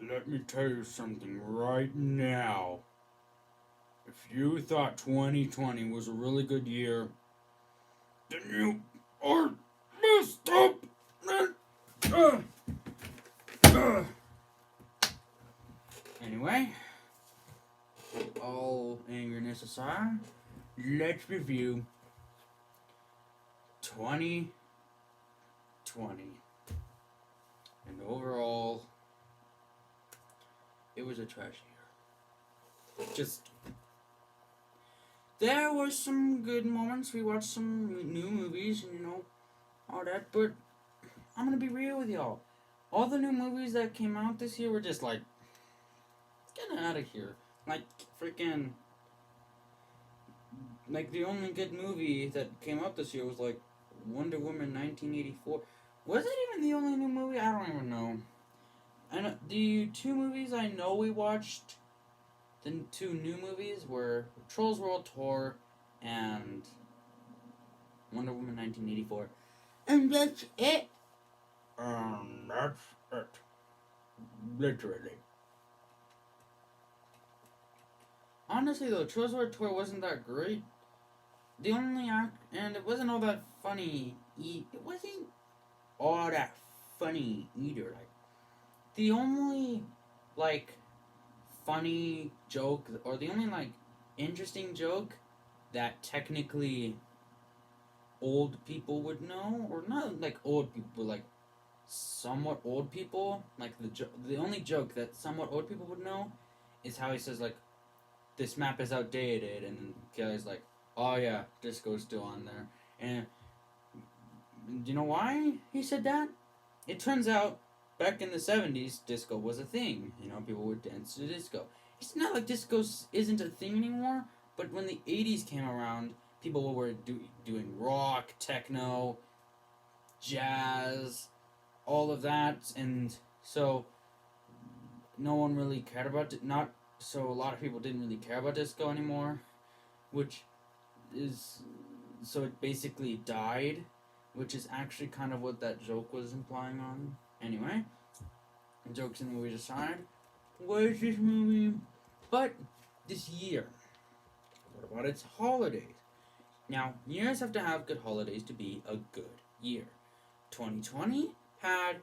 Let me tell you something right now. If you thought 2020 was a really good year, then you are messed up. Uh, uh. Anyway, all angerness aside, let's review 2020. And overall, it was a trash year. Just, there were some good moments. We watched some new movies and, all that. But I'm gonna be real with y'all. All the new movies that came out this year were just like, get out of here. Like, freaking, like, the only good movie that came out this year was, like, Wonder Woman 1984. Was it even the only new movie? I don't even know. And the two movies I know we watched, the two new movies, were Trolls World Tour and Wonder Woman 1984. And that's it. That's it. Literally. Honestly, though, Trolls World Tour wasn't that great. The only and it wasn't all that funny. It wasn't all that funny either. Like, the only, like, funny joke, or the only, like, interesting joke that technically old people would know, or not like old people, but like somewhat old people, like the only joke that somewhat old people would know is how he says, like, this map is outdated, and then Kelly's like, oh yeah, disco's still on there. And do you know why he said that? It turns out back in the 70s, disco was a thing. People would dance to disco. It's not like disco isn't a thing anymore, but when the 80s came around, people were doing rock, techno, jazz, all of that, and so no one really cared about it. Not so a lot of people didn't really care about disco anymore, which is so it basically died, which is actually kind of what that joke was implying on. Anyway, jokes in the movie aside, what is this movie? But this year, what about its holidays? Now, years have to have good holidays to be a good year. 2020 had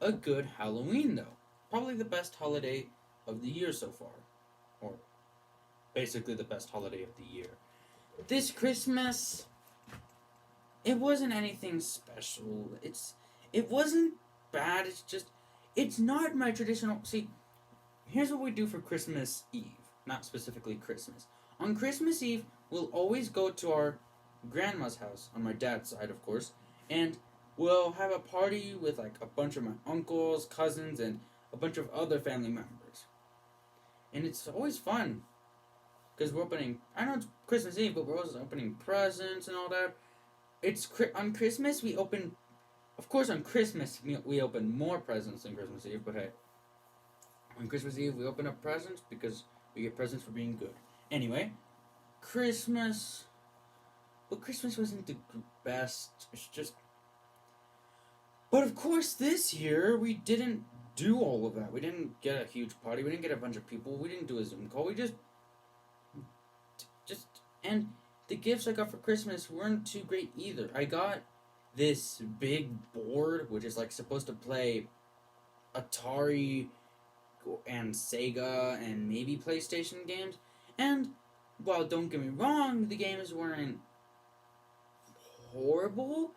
a good Halloween, though. Probably the best holiday of the year so far. Or basically the best holiday of the year. This Christmas, it wasn't anything special. It wasn't bad. It's not my traditional. See, here's what we do for Christmas Eve. Not specifically Christmas. On Christmas Eve, we'll always go to our grandma's house, on my dad's side, of course, and we'll have a party with, like, a bunch of my uncles, cousins, and a bunch of other family members. And it's always fun, because we're opening, I know it's Christmas Eve, but we're also opening presents and all that. On Christmas, we open, of course on Christmas, we open more presents than Christmas Eve, but hey, on Christmas Eve, we open up presents because we get presents for being good. Anyway, Christmas wasn't the best. It's just, but of course this year we didn't do all of that. We didn't get a huge party. We didn't get a bunch of people. We didn't do a Zoom call. We just, and the gifts I got for Christmas weren't too great either. I got this big board, which is, like, supposed to play Atari and Sega and maybe PlayStation games. And, well, don't get me wrong, the games weren't horrible.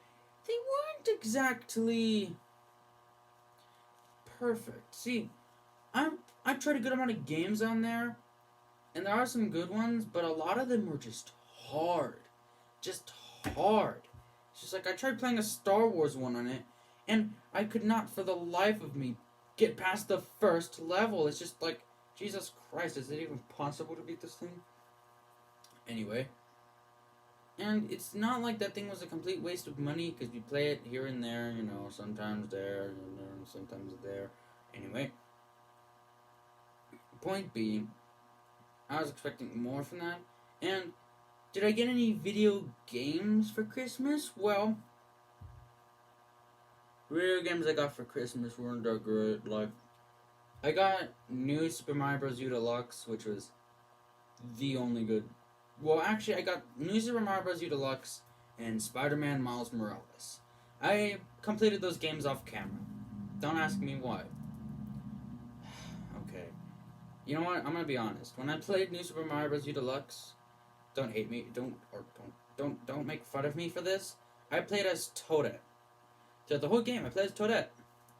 They weren't exactly perfect. See, I tried a good amount of games on there, and there are some good ones, but a lot of them were just hard. Just hard. It's just like, I tried playing a Star Wars one on it, and I could not for the life of me get past the first level. It's just like, Jesus Christ, is it even possible to beat this thing? Anyway. And it's not like that thing was a complete waste of money, because we play it here and there, sometimes there, and sometimes there. Anyway. Point being, I was expecting more from that. And did I get any video games for Christmas? Well, video games I got for Christmas weren't that great. Like, I got New Super Mario Bros. U Deluxe, which was the only good. Well, actually, I got New Super Mario Bros. U Deluxe and Spider-Man Miles Morales. I completed those games off camera. Don't ask me why. Okay. You know what? I'm gonna be honest. When I played New Super Mario Bros. U Deluxe, don't hate me. Don't make fun of me for this. I played as Toadette. So the whole game, I played as Toadette.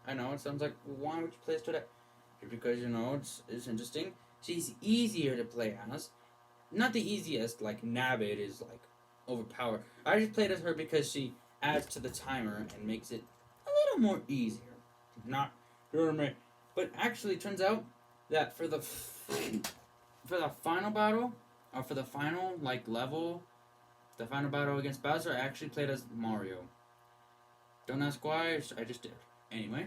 I know it sounds like, why would you play as Toadette? Because it's interesting. She's easier to play as. Not the easiest, like Nabbit is like overpowered. I just played as her because she adds to the timer and makes it a little more easier. Not, you know what I mean? But actually, it turns out that for the final battle, or for the final like level, the final battle against Bowser, I actually played as Mario. Don't ask why. I just did. Anyway,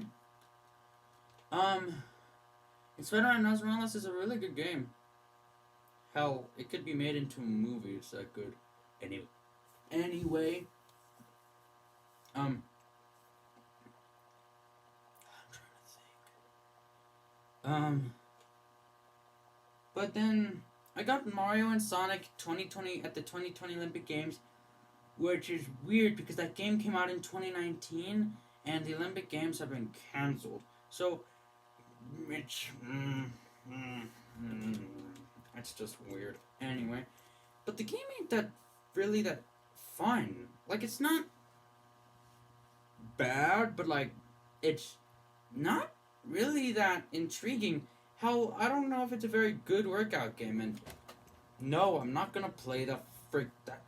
Spider-Man Miles Morales is a really good game. Hell, it could be made into a movie. It's that good. Anyway, I'm trying to think. But then I got Mario and Sonic 2020 at the 2020 Olympic Games, which is weird because that game came out in 2019 and the Olympic Games have been cancelled. So, it's it's just weird. Anyway, but the game ain't that really that fun. Like, it's not bad, but like it's not really that intriguing. Hell, I don't know if it's a very good workout game, and no, I'm not gonna play the frick that.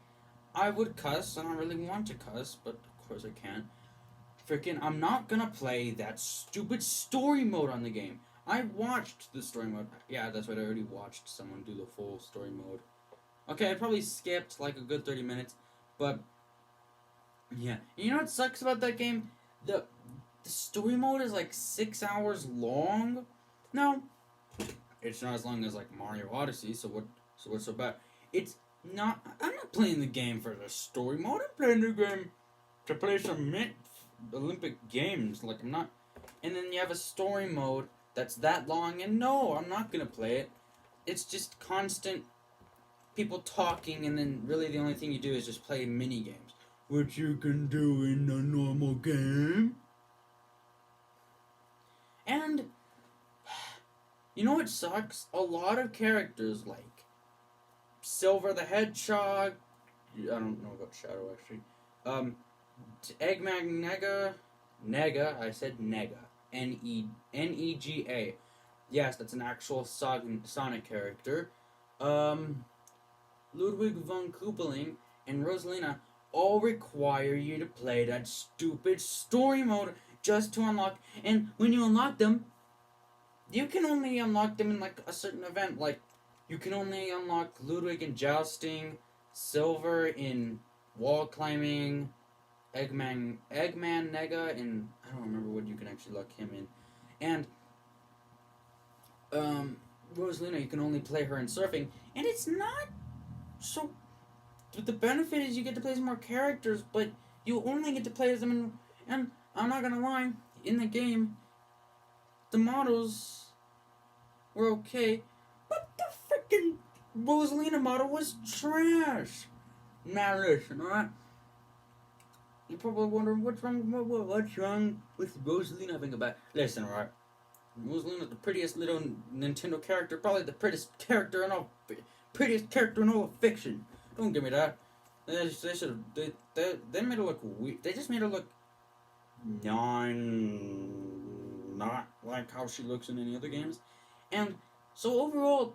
I would cuss, and I really want to cuss, but of course I can't. Freaking, I'm not gonna play that stupid story mode on the game. I watched the story mode. Yeah, that's right, I already watched someone do the full story mode. Okay, I probably skipped like a good 30 minutes, but yeah. You know what sucks about that game? The story mode is like 6 hours long. No, it's not as long as like Mario Odyssey, so what's so bad? It's not. I'm not playing the game for the story mode. I'm playing the game to play some Olympic Games. Like, I'm not. And then you have a story mode that's that long, and no, I'm not gonna play it. It's just constant people talking, and then really the only thing you do is just play mini games, which you can do in a normal game. And you know what sucks? A lot of characters like Silver the Hedgehog. I don't know about Shadow actually. Eggman Nega. I said Nega. Nega. Yes, that's an actual Sonic character. Ludwig von Koopaling and Rosalina all require you to play that stupid story mode just to unlock. And when you unlock them, you can only unlock them in like a certain event. Like, you can only unlock Ludwig in jousting, Silver in wall climbing, Eggman Nega in, I don't remember what you can actually lock him in, and Rosalina, you can only play her in surfing, and it's not so. The benefit is you get to play some more characters, but you only get to play as them in, and I'm not gonna lie, in the game, the models were okay, but the freaking Rosalina model was trash. Now listen, alright? You're probably wondering what's wrong with Rosalina having a bad. Listen, alright? Rosalina's the prettiest little Nintendo character, probably the prettiest character in all of fiction. Don't give me that. They should have. They made her look weird. They just made her look not like how she looks in any other games. And so overall,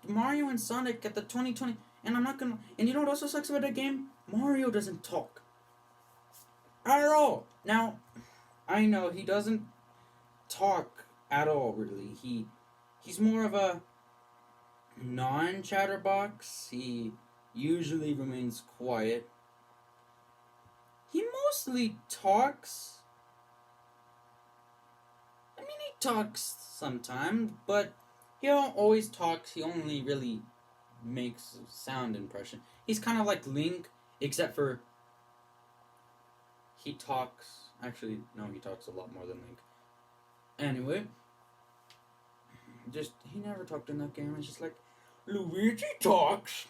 Mario and Sonic at the 2020, and I'm not gonna. And you know what also sucks about that game? Mario doesn't talk at all. Now, I know he doesn't talk at all. Really, he's more of a non-chatterbox. He usually remains quiet. He mostly talks. I mean, he talks sometimes, but he don't always talks. He only really makes sound impression. He's kind of like Link, except for he talks. Actually, no, he talks a lot more than Link. Anyway, he never talked in that game. It's just like, Luigi talks.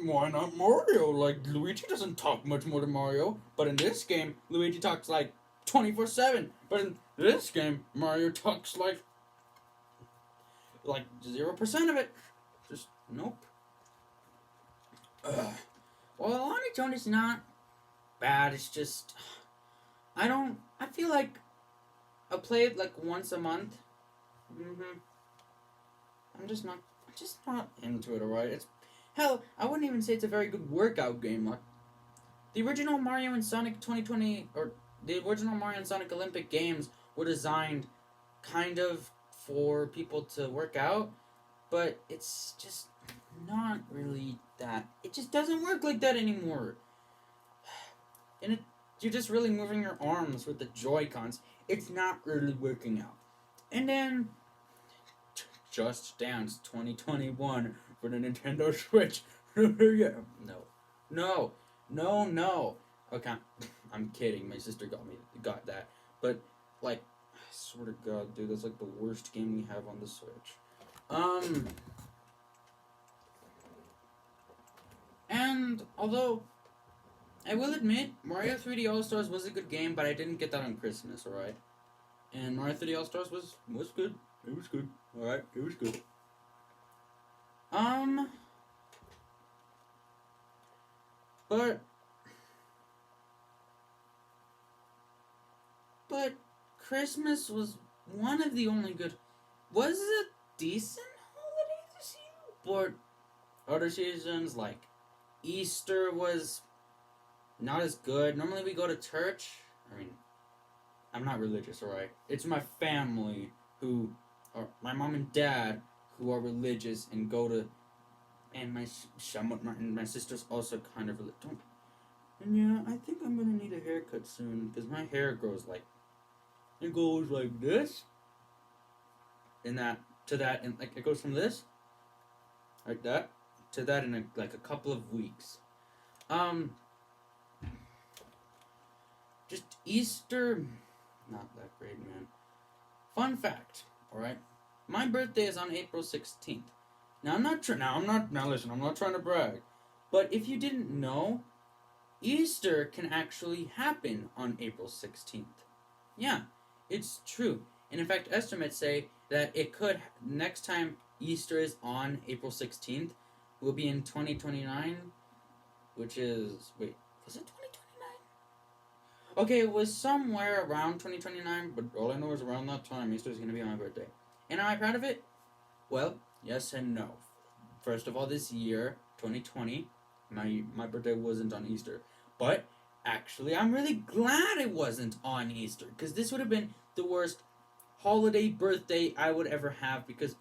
Why not Mario? Like, Luigi doesn't talk much more than Mario, but in this game, Luigi talks like 24/7. But in this game, Mario talks like 0% of it. Just nope. Ugh. Well, Lonnie Tony's not bad. It's just I feel like I play it like once a month. I'm just not into it. Alright. It's hell. I wouldn't even say it's a very good workout game. Like the original Mario and Sonic 2020 or the original Mario and Sonic Olympic Games were designed kind of for people to work out, but it's just not really that. It just doesn't work like that anymore. And you're just really moving your arms with the Joy-Cons. It's not really working out. And then Just Dance 2021 for the Nintendo Switch. Yeah. No. Okay, I'm kidding. My sister got that. But like, I swear to God, dude, that's like the worst game we have on the Switch. And although I will admit, Mario 3D All-Stars was a good game, but I didn't get that on Christmas, alright? And Mario 3D All-Stars was good. It was good. Alright, it was good. But Christmas was one of the only good. Was it a decent holiday this year? But other seasons like Easter was not as good. Normally we go to church. I mean, I'm not religious, alright? It's my family or my mom and dad who are religious and go to, and my sister's also kind of religious. And yeah, I think I'm gonna need a haircut soon because my hair grows it goes like this, and that to that, and like it goes from this, like that, to that in a couple of weeks. Just Easter, not that great, man. Fun fact, all right. My birthday is on April 16th. Now listen, I'm not trying to brag, but if you didn't know, Easter can actually happen on April 16th. Yeah, it's true. And in fact, estimates say that it could, next time Easter is on April 16th, will be in 2029, which is, wait, was it 2029? Okay, it was somewhere around 2029, but all I know is around that time, Easter is going to be on my birthday. And am I proud of it? Well, yes and no. First of all, this year, 2020, my birthday wasn't on Easter. But actually, I'm really glad it wasn't on Easter, because this would have been the worst holiday birthday I would ever have, because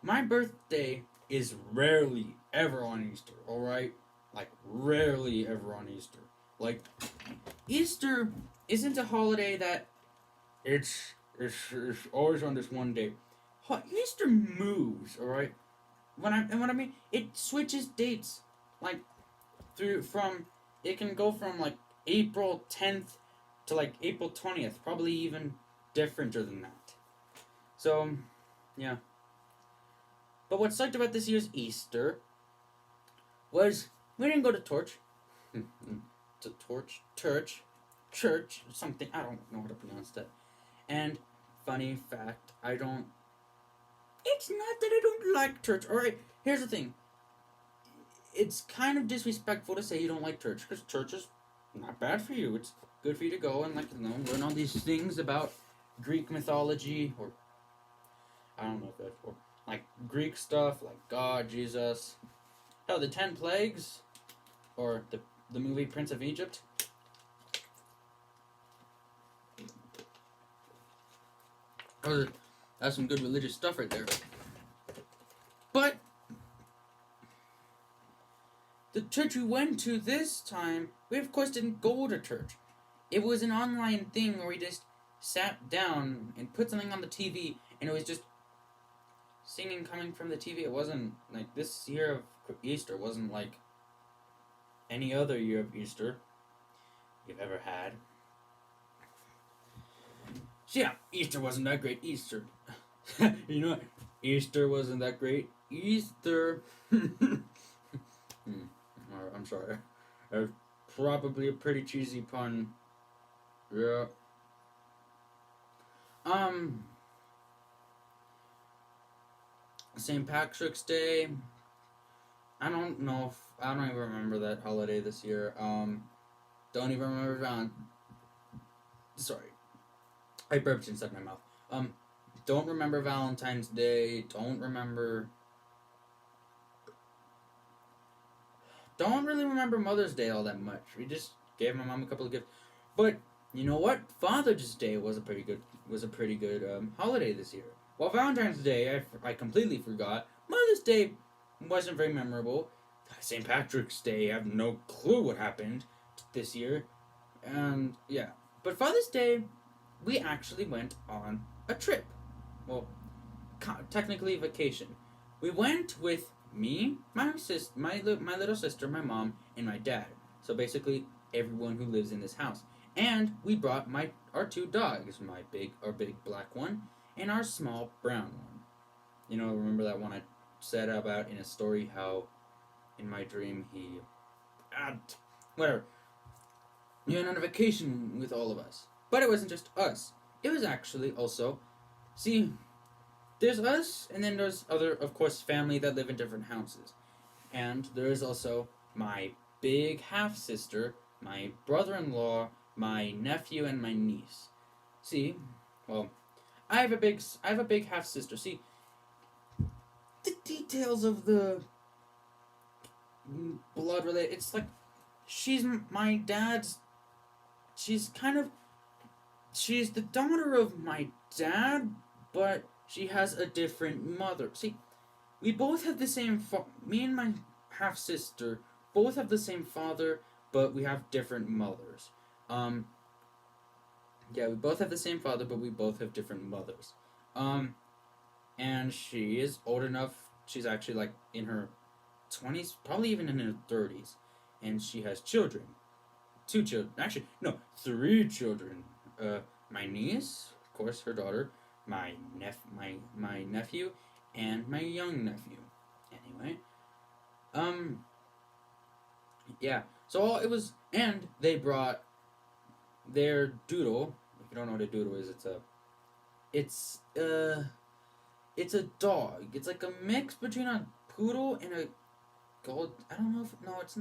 my birthday is rarely ever on Easter, alright? Like, rarely ever on Easter. Like, Easter isn't a holiday that it's always on this one day. Easter moves, alright? What I mean, it switches dates. Like, it can go from like April 10th to like April 20th, probably even differenter than that. So, yeah. But what sucked about this year's Easter was we didn't go to church, something, I don't know how to pronounce that. And funny fact, it's not that I don't like church. Alright, here's the thing. It's kind of disrespectful to say you don't like church, because church is not bad for you. It's good for you to go and learn all these things about Greek mythology, or I don't know if that's for like Greek stuff, like God, Jesus. The 10 plagues, or the movie Prince of Egypt. That's some good religious stuff right there. But the church we went to this time, we of course didn't go to church. It was an online thing where we just sat down and put something on the TV, and it was just singing coming from the TV. It wasn't like this year of Easter wasn't like any other year of Easter you've ever had. So yeah, Easter wasn't that great. Easter. You know what? Easter wasn't that great. Easter. I'm sorry. That's probably a pretty cheesy pun. Yeah. Um, St. Patrick's Day. I don't even remember that holiday this year. Don't even remember sorry, I burped inside my mouth. Um, don't remember Valentine's Day. Don't really remember Mother's Day all that much. We just gave my mom a couple of gifts. But you know what? Father's Day was a pretty good holiday this year. While Valentine's Day, I completely forgot. Mother's Day wasn't very memorable. St. Patrick's Day, I have no clue what happened this year. And yeah. But Father's Day, we actually went on a trip. Well, technically vacation. We went with me, my little sister, my mom, and my dad. So basically, everyone who lives in this house. And we brought our two dogs, our big black one, and our small brown one. You know, remember that one I said about in a story how in my dream he whatever. You went on a vacation with all of us. But it wasn't just us. It was actually also see there's us, and then there's other, of course, family that live in different houses. And there is also my big half sister, my brother in law, my nephew, and my niece. See, well, I have a big half sister. See, the details of the blood related. It's like she's my dad's. She's kind of. She's the daughter of my dad, but she has a different mother. See, we both have the same. Me and my half sister both have the same father, but we have different mothers. Um, yeah, we both have the same father, but we both have different mothers. Um, and she is old enough. She's actually like in her 20s, probably even in her 30s, and she has children. Two children. Actually, no, three children. My niece, of course, her daughter, my nephew, and my young nephew. Anyway, um, yeah. So it was, and they brought their doodle. If you don't know what a doodle is, it's it's a dog. It's like a mix between a poodle and a gold. I don't know if no, it's.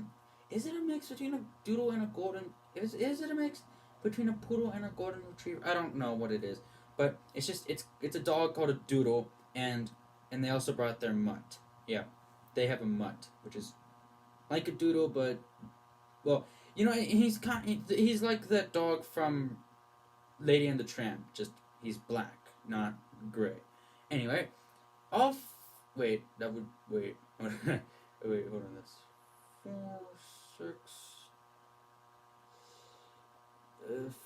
Is it a mix between a doodle and a golden? Is it a mix between a poodle and a golden retriever? I don't know what it is, but it's a dog called a doodle, and they also brought their mutt. Yeah, they have a mutt, which is like a doodle, but well, you know, he's like that dog from Lady and the Tramp. Just he's black, not gray. Anyway, wait, that would wait. Wait, hold on. That's 4, 6,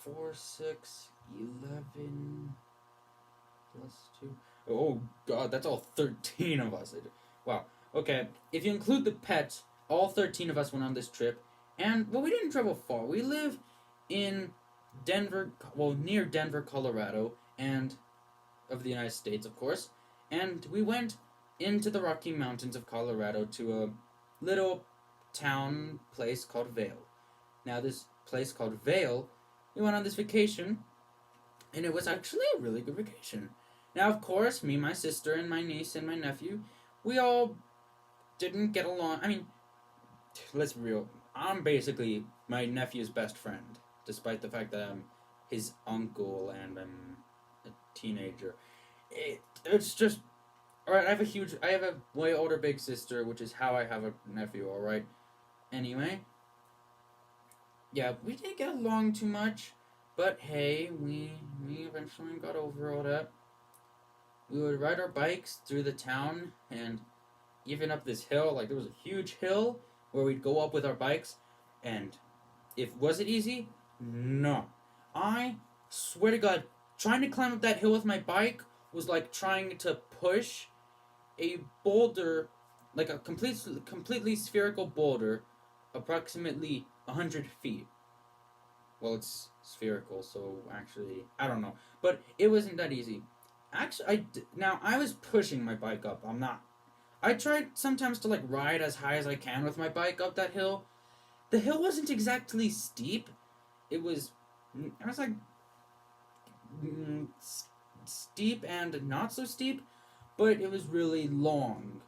4, 6, 11 plus 2. Oh god, that's all 13 of us. Wow. Okay, if you include the pets, all 13 of us went on this trip. And, well, we didn't travel far. We live in Denver, well, near Denver, Colorado, and of the United States, of course. And we went into the Rocky Mountains of Colorado to a little town place called Vail. Now, this place called Vail, we went on this vacation, and it was actually a really good vacation. Now, of course, me, my sister, and my niece, and my nephew, we all didn't get along. I mean, let's be real. I'm basically my nephew's best friend, despite the fact that I'm his uncle and I'm a teenager. It's just alright. I have a way older big sister, which is how I have a nephew. All right. Anyway, yeah, we didn't get along too much, but hey, we eventually got over all that. We would ride our bikes through the town and even up this hill. Like there was a huge hill where we'd go up with our bikes, and was it easy? No. I swear to God, trying to climb up that hill with my bike was like trying to push a boulder, like a completely spherical boulder, approximately 100 feet. Well, it's spherical, so actually, I don't know. But it wasn't that easy. Actually, now I was pushing my bike up. I'm not. I tried sometimes to like ride as high as I can with my bike up that hill. The hill wasn't exactly steep. It was, it was like mm, steep and not so steep, but it was really long,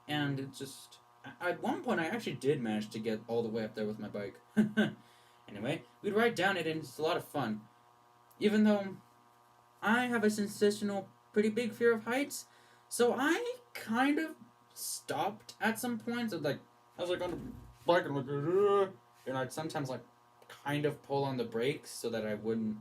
and it just. At one point, I actually did manage to get all the way up there with my bike. Anyway, we'd ride down it, and it's a lot of fun. Even though I have a sensational, pretty big fear of heights, so I kind of stopped at some points. I was like on the bike and like, and I'd sometimes like kind of pull on the brakes so that I wouldn't.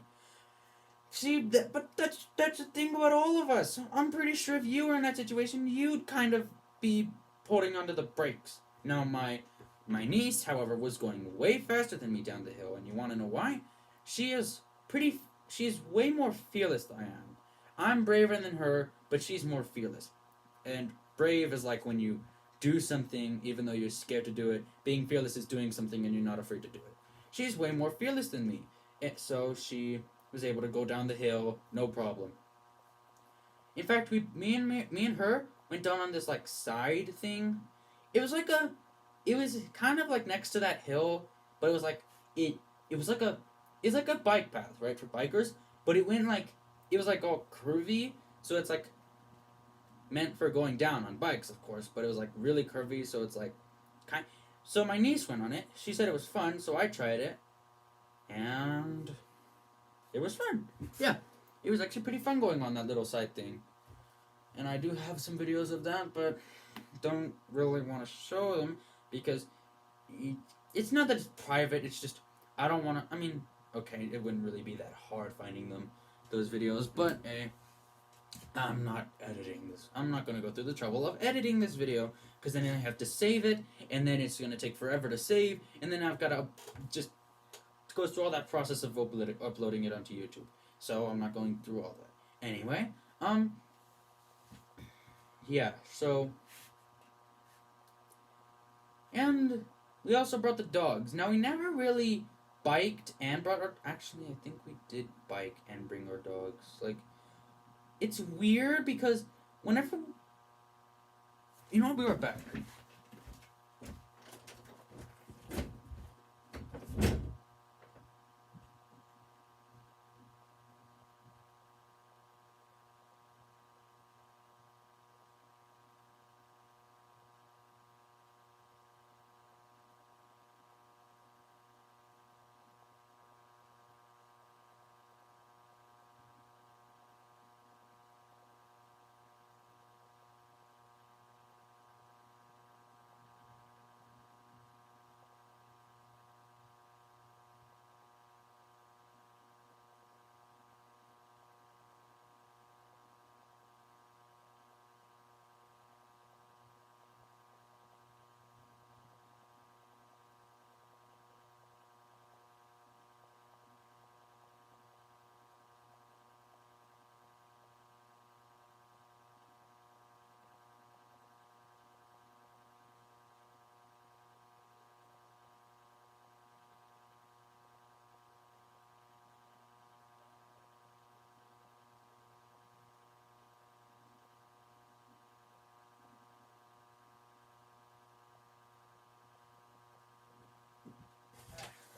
See, but that's the thing about all of us. I'm pretty sure if you were in that situation, you'd kind of be pulling onto the brakes. Now, my niece, however, was going way faster than me down the hill, and you want to know why? She is pretty. She's way more fearless than I am. I'm braver than her, but she's more fearless. And brave is like when you do something even though you're scared to do it. Being fearless is doing something and you're not afraid to do it. She's way more fearless than me, and so she was able to go down the hill, no problem. In fact, me and her went down on this like side thing. It was like it was kind of like next to that hill, but it was like it, it was like a, it's like a bike path, right, for bikers. But it went like it was like all curvy, so it's like meant for going down on bikes, of course. But it was like really curvy, so it's like kind. So my niece went on it. She said it was fun, so I tried it, and it was fun. Yeah, it was actually pretty fun going on that little side thing. And I do have some videos of that, but don't really want to show them because it's not that it's private. It's just I don't want to. I mean, okay, it wouldn't really be that hard finding those videos, but I'm not editing this. I'm not gonna go through the trouble of editing this video because then I have to save it, and then it's gonna take forever to save, and then I've gotta just go through all that process of uploading it onto YouTube. So I'm not going through all that. Anyway, yeah. So and we also brought the dogs. Now we never really biked and brought our. Actually, I think we did bike and bring our dogs. Like, it's weird because whenever we were back.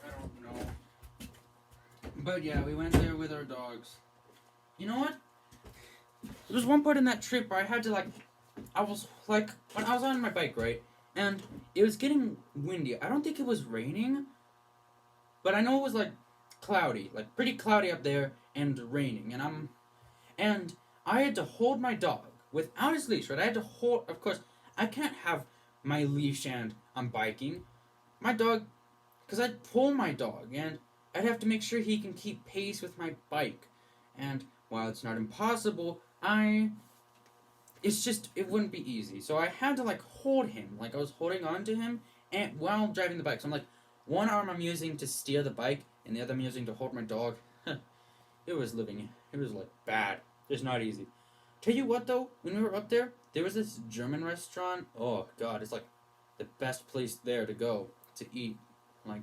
I don't know. But yeah, we went there with our dogs. You know what? There was one part in that trip where I had to like, I was like, when I was on my bike, right? And it was getting windy. I don't think it was raining, but I know it was like cloudy, like pretty cloudy up there and raining. And I had to hold my dog without his leash, right? I had to hold, of course, I can't have my leash and I'm biking. My dog, because I'd pull my dog and I'd have to make sure he can keep pace with my bike. And while it's not impossible, it's just, it wouldn't be easy. So I had to like hold him, like I was holding on to him and while driving the bike. So I'm like, one arm I'm using to steer the bike and the other I'm using to hold my dog. It was like bad. It's not easy. Tell you what though, when we were up there was this German restaurant. Oh god, it's like the best place there to go to eat. Like,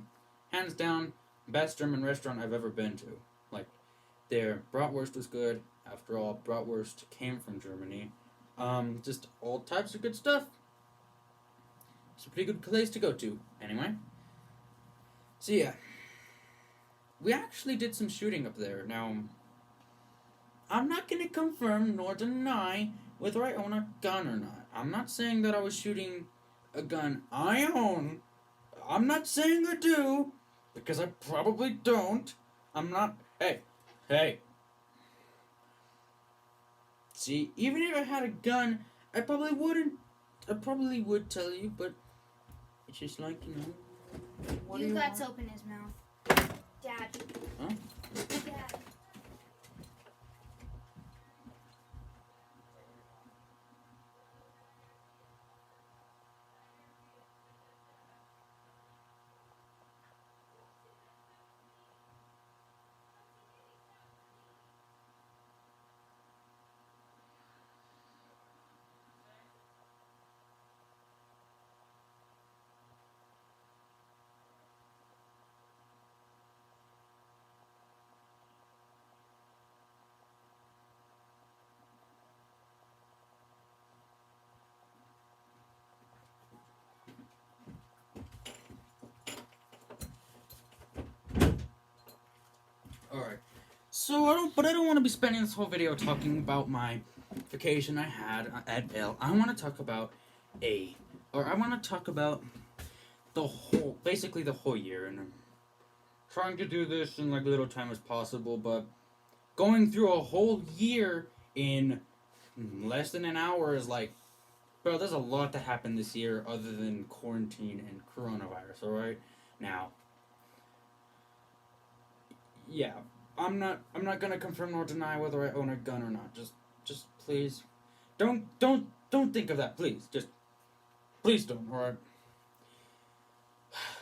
hands down, Best German restaurant I've ever been to. Like, their bratwurst was good. After all, bratwurst came from Germany. Just all types of good stuff. It's a pretty good place to go to. Anyway. So yeah. We actually did some shooting up there. Now, I'm not gonna confirm nor deny whether I own a gun or not. I'm not saying that I was shooting a gun I own. I'm not saying I do, because I probably don't. I'm not. Hey. See, even if I had a gun, I probably wouldn't. I probably would tell you, but it's just like, what do you got want? soap in his mouth. Dad. Huh? Dad. Alright. So I don't want to be spending this whole video talking about my vacation I had at Vail. I want to talk about basically the whole year, and I'm trying to do this in like little time as possible, but going through a whole year in less than an hour is like, bro, there's a lot that happened this year other than quarantine and coronavirus, alright? Now, yeah, I'm not gonna confirm nor deny whether I own a gun or not. Just please, don't think of that, please. Just please don't. Alright.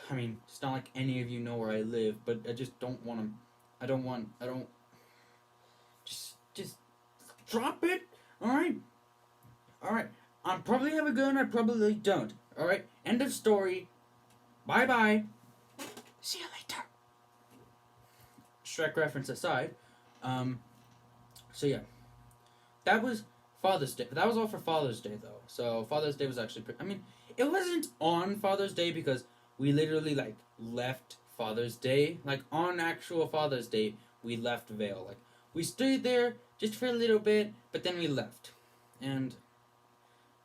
I mean, it's not like any of you know where I live, but I just don't want to. I don't. Just drop it. Alright. Alright. I probably have a gun. I probably don't. Alright. End of story. Bye bye. See you later. Shrek reference aside, so yeah, that was Father's Day. That was all for Father's Day, though. So Father's Day was actually, I mean, it wasn't on Father's Day because we literally like left Father's Day, like on actual Father's Day, we left Vail. Like we stayed there just for a little bit, but then we left, and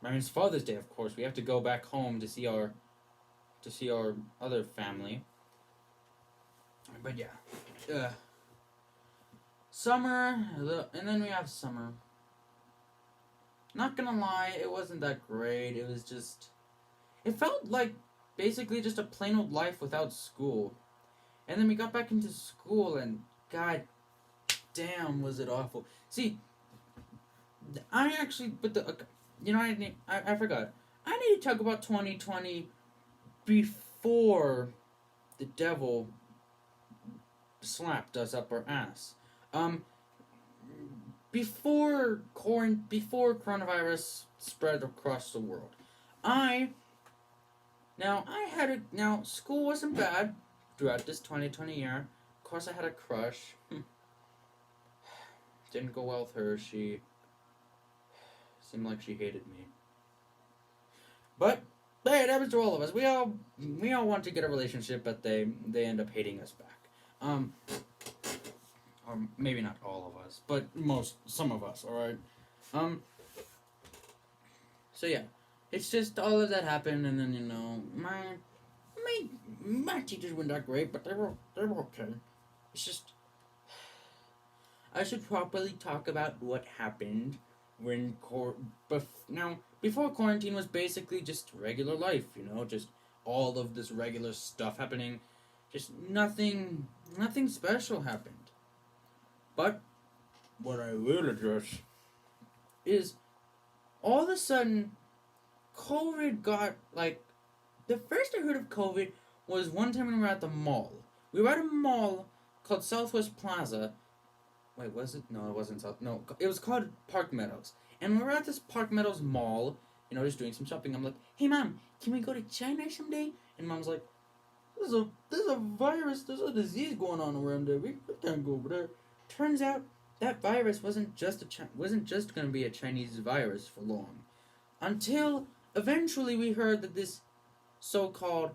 I mean it's Father's Day, of course. We have to go back home to see our other family. But yeah, summer, and then we have summer. Not gonna lie, it wasn't that great. It felt like basically just a plain old life without school. And then we got back into school, and god damn, was it awful. See, I actually, I forgot. I need to talk about 2020 before the devil slapped us up our ass. Before coronavirus spread across the world, school wasn't bad throughout this 2020 year. Of course, I had a crush. Didn't go well with her. She seemed like she hated me. But hey, that was to all of us. We all want to get a relationship, but they end up hating us back. Or maybe not all of us, but some of us, alright? So yeah, it's just all of that happened, and then, my teachers weren't that great, but they were okay. It's just, I should properly talk about what happened when, before quarantine was basically just regular life, just all of this regular stuff happening, just nothing special happened. But what I will address is all of a sudden COVID got the first I heard of COVID was one time when we were at the mall. We were at a mall called Southwest Plaza. Wait, was it? No, it wasn't South. No, it was called Park Meadows. And we were at this Park Meadows mall, just doing some shopping. I'm like, hey mom, can we go to China someday? And mom's like, there's a virus, there's a disease going on around there. We can't go over there. Turns out that virus wasn't just going to be a Chinese virus for long, until eventually we heard that this so-called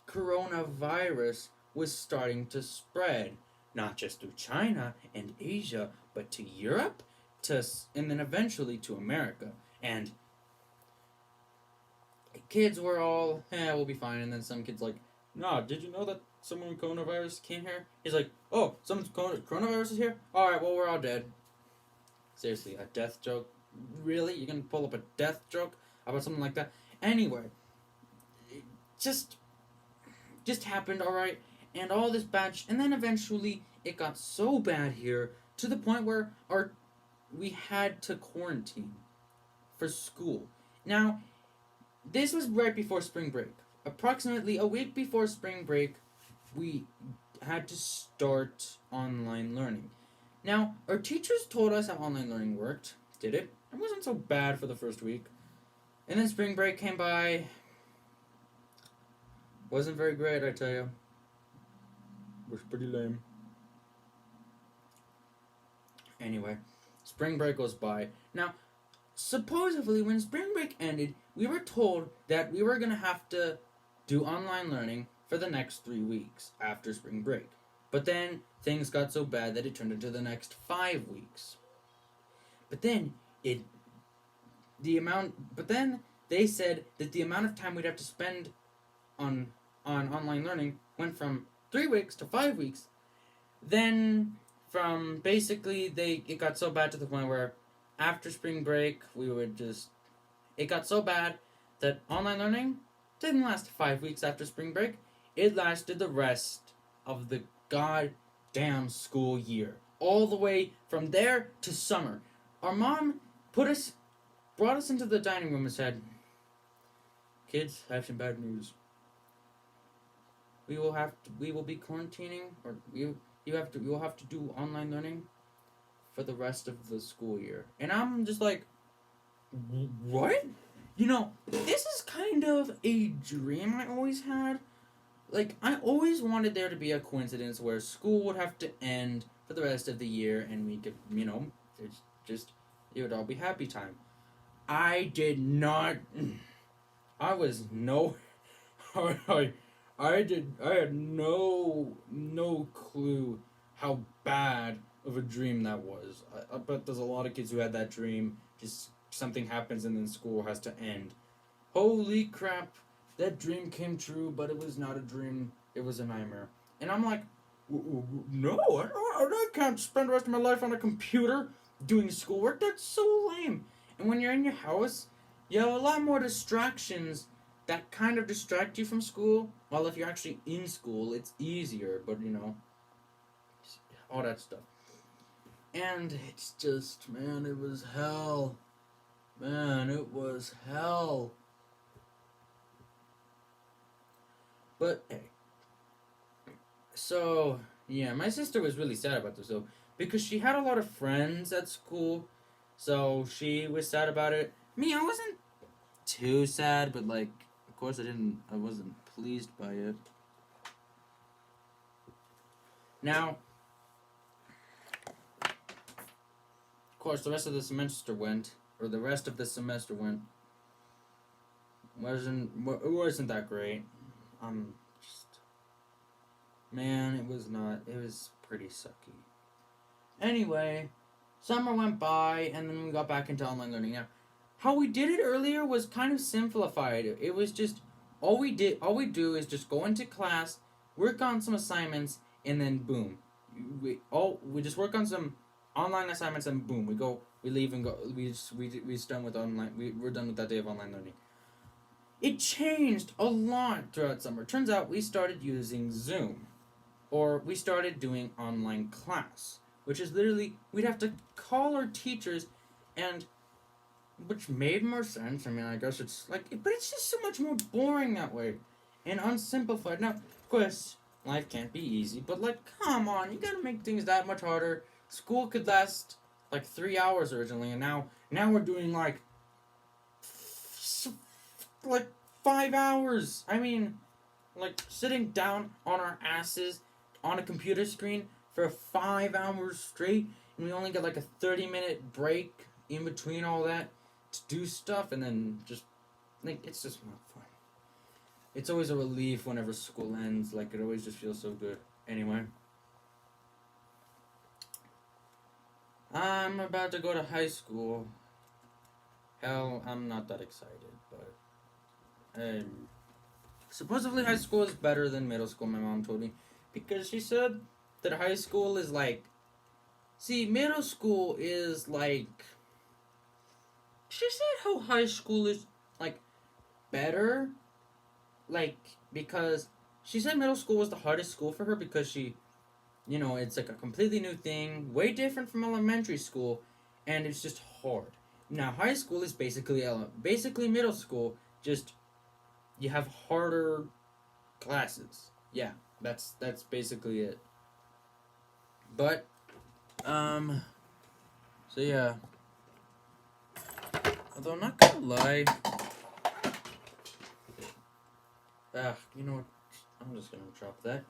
coronavirus was starting to spread, not just through China and Asia, but to Europe, and then eventually to America. And kids were all, we'll be fine. And then some kids like, nah, did you know that someone with coronavirus came here? He's like, oh, someone's coronavirus is here? Alright, well, we're all dead. Seriously, a death joke? Really? You're gonna pull up a death joke about something like that? Anyway, it just happened, alright? And all this bad and then eventually it got so bad here to the point where we had to quarantine for school. Now, this was right before spring break. Approximately a week before spring break, we had to start online learning. Now, our teachers told us how online learning worked. Did it? It wasn't so bad for the first week. And then spring break came by. Wasn't very great, I tell you. Was pretty lame. Anyway, spring break goes by. Now, supposedly when spring break ended, we were told that we were going to have to do online learning for the next 3 weeks after spring break. But then things got so bad that it turned into the next 5 weeks. But then they said that the amount of time we'd have to spend on online learning went from 3 weeks to 5 weeks. Then from basically it got so bad to the point where after spring break it got so bad that online learning didn't last 5 weeks after spring break. It lasted the rest of the goddamn school year, all the way from there to summer. Our mom brought us into the dining room and said, "Kids, I have some bad news. We will be quarantining, or we will have to do online learning for the rest of the school year." And I'm just like, what? This is kind of a dream I always had. Like, I always wanted there to be a coincidence where school would have to end for the rest of the year and we could, it would all be happy time. I did not. I was no. I had no clue how bad of a dream that was. I bet there's a lot of kids who had that dream. Just something happens and then school has to end. Holy crap, that dream came true, but it was not a dream. It was a nightmare. And I'm like, no, I can't spend the rest of my life on a computer doing schoolwork. That's so lame. And when you're in your house, you have a lot more distractions that kind of distract you from school. Well, if you're actually in school, it's easier, but all that stuff. And it's just, man, it was hell. Man, it was hell. But, hey. So, yeah, my sister was really sad about this, though, because she had a lot of friends at school, so she was sad about it. Me, I wasn't too sad, but, of course I wasn't pleased by it. Now, of course, the rest of the semester went. It wasn't that great. Man, it was not. It was pretty sucky. Anyway, summer went by, and then we got back into online learning. Now, how we did it earlier was kind of simplified. It was just all we do is just go into class, work on some assignments, and then boom, we just work on some online assignments, and boom, we leave and go. We're done with online. We're done with that day of online learning. It changed a lot throughout summer. Turns out we started using Zoom, or we started doing online class, which is literally we'd have to call our teachers, and which made more sense. I mean, I guess it's but it's just so much more boring that way, and unsimplified. Now, of course, life can't be easy, but come on, you gotta make things that much harder. School could last 3 hours originally, and now we're doing 5 hours. I mean, like sitting down on our asses on a computer screen for 5 hours straight, and we only get like a 30-minute break in between all that to do stuff, and then just like it's just not fun. It's always a relief whenever school ends. Like it always just feels so good. Anyway, I'm about to go to high school. Hell, I'm not that excited, but supposedly high school is better than middle school. My mom told me because she said that high school is like, see, middle school is like. She said how high school is like better, like because she said middle school was the hardest school for her because she, it's like a completely new thing, way different from elementary school, and it's just hard. Now high school is basically middle school, just you have harder classes. Yeah, that's basically it. But so yeah. Although I'm not gonna lie. You know what? I'm just gonna drop that.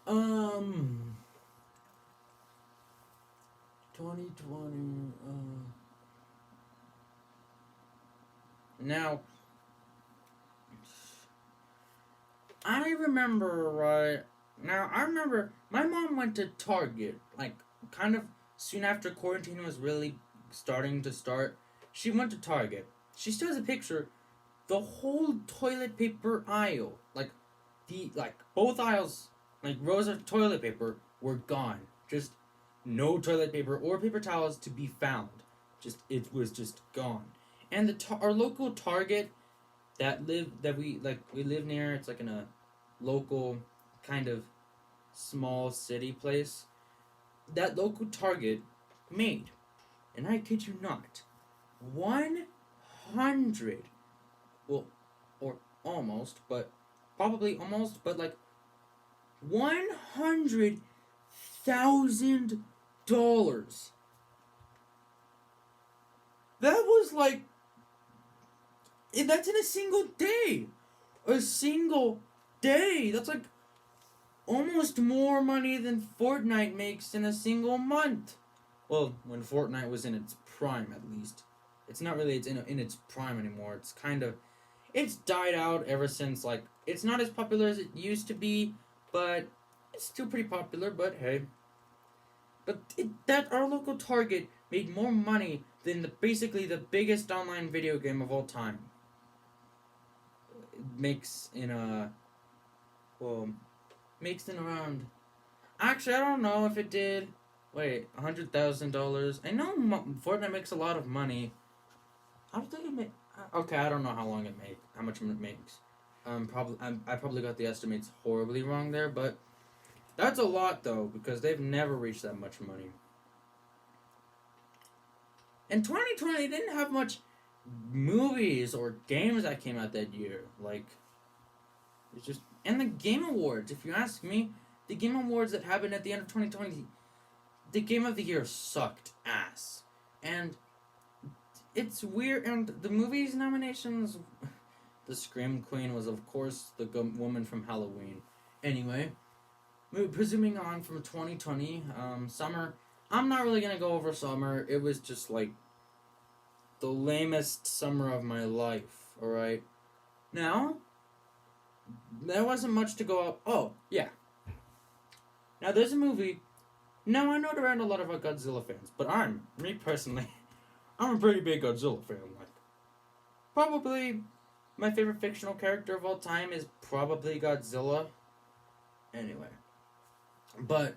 2020. Now, I remember right now. I remember my mom went to Target, like kind of soon after quarantine was really starting to start. She went to Target. She still has a picture. The whole toilet paper aisle, like both aisles, like rows of toilet paper were gone. Just no toilet paper or paper towels to be found. Just it was just gone. And our local Target we live near. It's like in a local kind of small city place. That local Target made, and I kid you not, 100, well, or almost, but probably almost, but like $100,000. That was like, that's in a single day. A single day. That's like almost more money than Fortnite makes in a single month. Well, when Fortnite was in its prime, at least. It's not really in its prime anymore. It's kind of, it's died out ever since, like, it's not as popular as it used to be, but it's still pretty popular, but hey. But that our local Target made more money than basically the biggest online video game of all time. It makes in around. Actually, I don't know if it did. Wait, $100,000. I know Fortnite makes a lot of money. I don't think it made. Okay, I don't know how much it makes. I probably got the estimates horribly wrong there, but that's a lot though because they've never reached that much money. In 2020, they didn't have much movies or games that came out that year. Like, it's just and the Game Awards. If you ask me, the Game Awards that happened at the end of 2020, the Game of the Year sucked ass, and it's weird. And the movies nominations, the Scream Queen was of course the woman from Halloween. Anyway, presuming on from 2020, summer. I'm not really gonna go over summer. It was just like the lamest summer of my life. All right. Now, there wasn't much to go up. Oh yeah. Now there's a movie. Now I know there aren't a lot of Godzilla fans, but me personally, I'm a pretty big Godzilla fan. Like, probably my favorite fictional character of all time is probably Godzilla. Anyway, but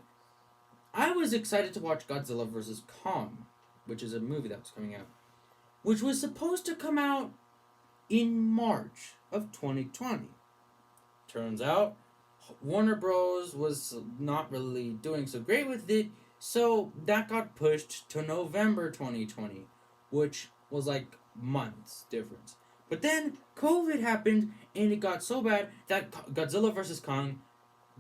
I was excited to watch Godzilla vs. Kong, which is a movie that was coming out, which was supposed to come out in March of 2020. Turns out, Warner Bros. Was not really doing so great with it, so that got pushed to November 2020, which was like months difference. But then COVID happened, and it got so bad that Godzilla vs. Kong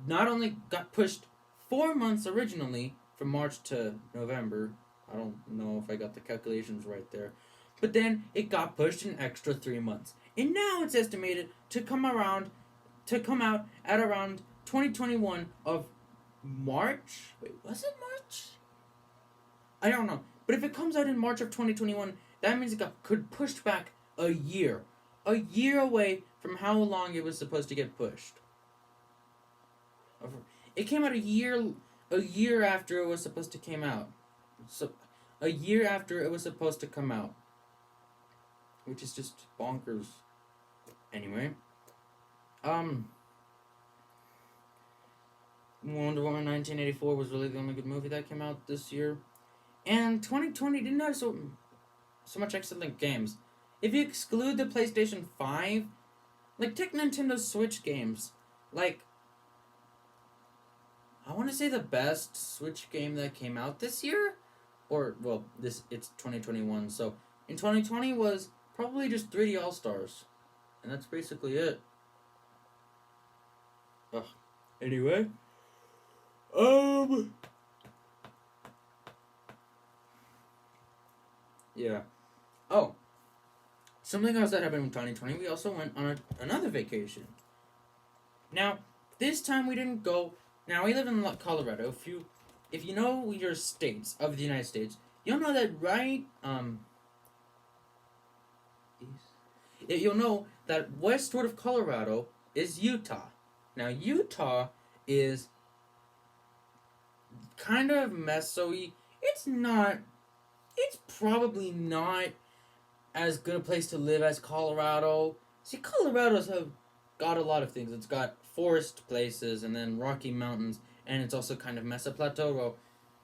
not only got pushed 4 months originally, from March to November. I don't know if I got the calculations right there. But then it got pushed an extra 3 months. And now it's estimated to come around to come out at around 2021 of March. Wait, was it March? I don't know. But if it comes out in March of 2021, that means it could pushed back a year. A year away from how long it was supposed to get pushed. It came out a year after it was supposed to came out. So a year after it was supposed to come out. Which is just bonkers. Anyway. Wonder Woman 1984 was really the only good movie that came out this year. And 2020 didn't have so much excellent games. If you exclude the PlayStation 5, like, take Nintendo Switch games. Like, I want to say the best Switch game that came out this year, or, well, it's 2021, so in 2020 was probably just 3D All-Stars. And that's basically it. Ugh. Anyway. Yeah. Oh. Something else that happened in 2020, we also went on another vacation. Now, this time we didn't go... Now, we live in Colorado. If you know your states of the United States, you'll know that you'll know that westward of Colorado is Utah. Now, Utah is kind of meso-y. It's probably not as good a place to live as Colorado. See, Colorado's have got a lot of things. It's got forest places and then Rocky Mountains, and it's also kind of Mesa Plateau. Well,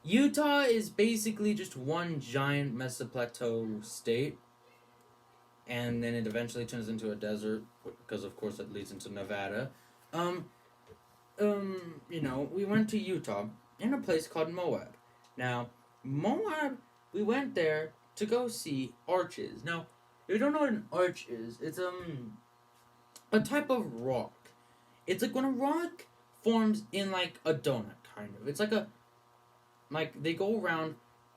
Utah is basically just one giant Mesa Plateau state, and then it eventually turns into a desert because, of course, it leads into Nevada. We went to Utah in a place called Moab. Now, Moab, we went there to go see arches. Now, if you don't know what an arch is, it's a type of rock. It's like when a rock forms in like a donut, kind of. It's like they go around,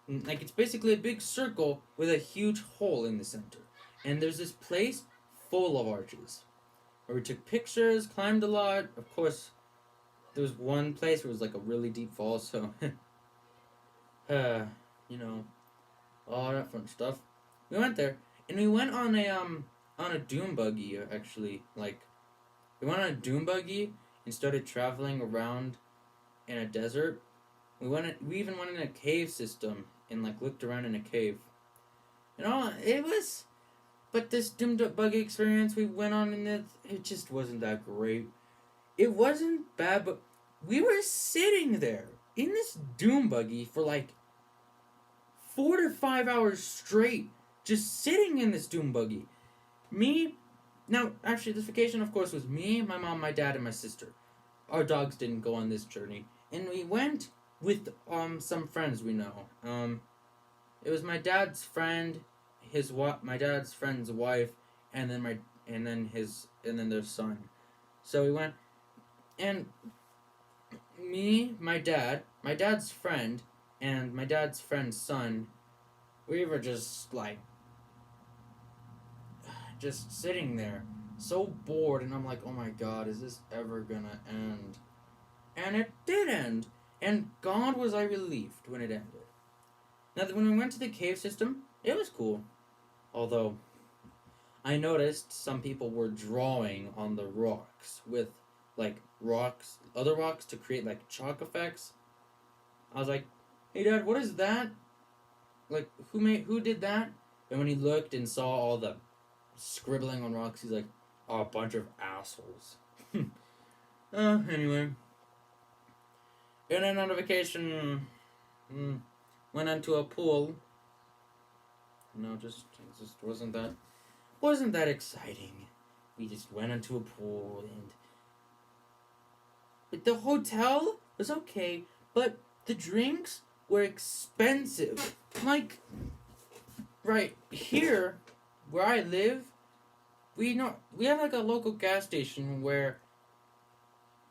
like it's basically a big circle with a huge hole in the center. And there's this place full of arches, where we took pictures, climbed a lot. Of course, there was one place where it was like a really deep fall, so all that fun stuff. We went there, and we went on a dune buggy, actually. Like, we went on a dune buggy and started traveling around in a desert. We even went in a cave system and like looked around in a cave. But this dune buggy experience we went on it just wasn't that great. It wasn't bad, but we were sitting there in this dune buggy for like 4 to 5 hours straight, just sitting in this dune buggy. This vacation, of course, was me, my mom, my dad, and my sister. Our dogs didn't go on this journey, and we went with some friends we know. It was my dad's friend, my dad's friend's wife, and then their son. So we went, and me, my dad's friend, and my dad's friend's son, we were just sitting there, so bored, and I'm like, oh my god, is this ever gonna end? And it did end, and God was I relieved when it ended. Now, when we went to the cave system, it was cool. Although, I noticed some people were drawing on the rocks with, other rocks to create, chalk effects. I was like, hey Dad, what is that? Who did that? And when he looked and saw all the scribbling on rocks, he's like, oh, a bunch of assholes. Anyway. And then on a vacation, went into a pool. No, it just wasn't that exciting. We just went into a pool, but the hotel was okay, but the drinks were expensive. Right here, where I live, we have a local gas station where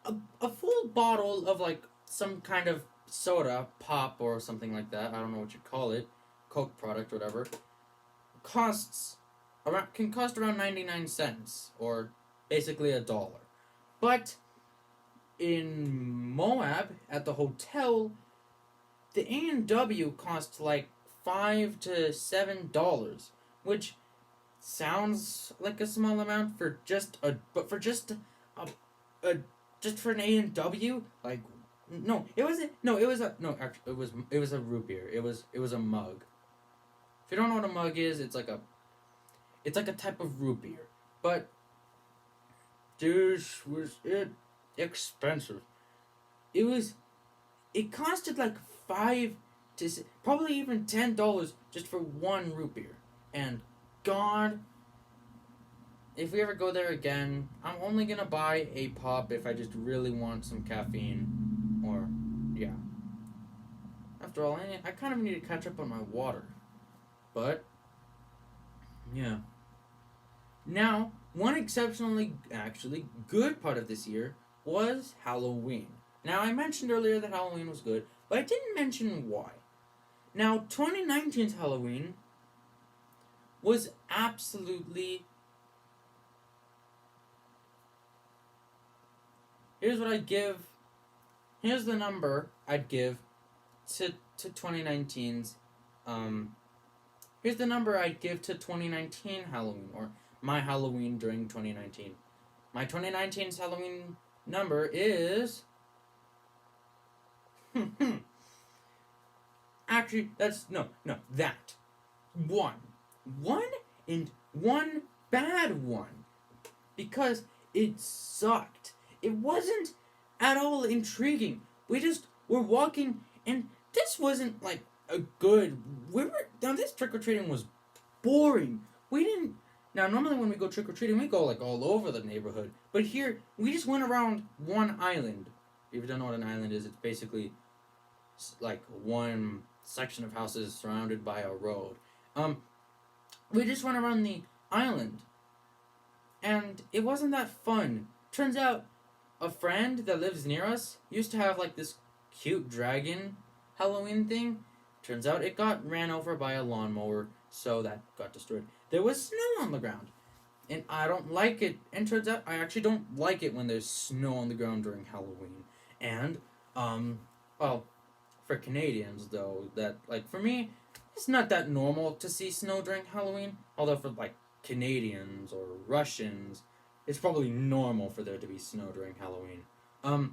a full bottle of some kind of soda, pop or something like that, I don't know what you call it, Coke product, whatever, can cost around 99 cents, or basically $1. But in Moab at the hotel, the A&W cost like $5 to $7, which sounds like a small amount for just for an A&W. Like, no, it wasn't. No, it was a no. Actually, it was a root beer. It was a mug. If you don't know what a mug is, it's like a type of root beer. But this was it expensive. It was. It costed like probably even $10 just for one root beer. And God, if we ever go there again, I'm only gonna buy a pop if I just really want some caffeine. Or, yeah. After all, I kind of need to catch up on my water. But, yeah. Now, one exceptionally, actually, good part of this year was Halloween. Now, I mentioned earlier that Halloween was good, but I didn't mention why. Now, 2019's Halloween was absolutely... Here's the number I'd give to 2019's, here's the number I'd give to 2019 Halloween, or my Halloween during 2019. My 2019's Halloween number is... Actually, that. One. And one bad one. Because it sucked. It wasn't at all intriguing. We just were walking, and this wasn't like a good... Now, this trick-or-treating was boring. We didn't... Now, normally when we go trick-or-treating, we go like all over the neighborhood. But here, we just went around one island. If you don't know what an island is, it's basically like one section of houses surrounded by a road. We just went around the island, and it wasn't that fun. Turns out, a friend that lives near us used to have like this cute dragon Halloween thing. Turns out it got ran over by a lawnmower, so that got destroyed. There was snow on the ground, and I don't like it. And turns out I actually don't like it when there's snow on the ground during Halloween. And, well, for Canadians, though, that, like, for me, it's not that normal to see snow during Halloween. Although for, like, Canadians or Russians, it's probably normal for there to be snow during Halloween. Not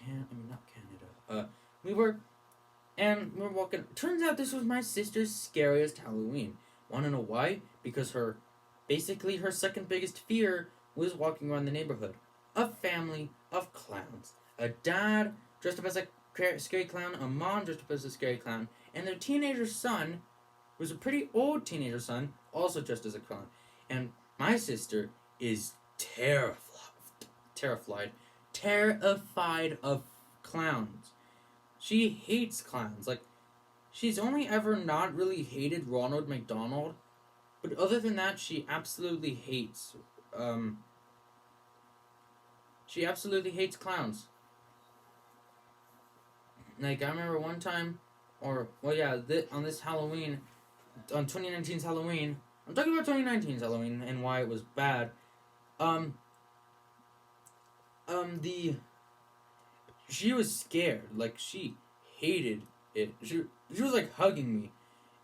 Canada. We were walking. Turns out this was my sister's scariest Halloween. Wanna know why? Because her second biggest fear was walking around the neighborhood. A family of clowns. A dad dressed up as a scary clown, a mom dressed up as a scary clown, and their teenager son, who was a pretty old teenager son, also dressed as a clown. And my sister is terrified of clowns. She hates clowns. Like, she's only ever not really hated Ronald McDonald, but other than that, she absolutely hates clowns. Like, I remember one time, on this Halloween, on 2019's Halloween, I'm talking about 2019's Halloween and why it was bad. She was scared. Like, she hated it. She was like hugging me.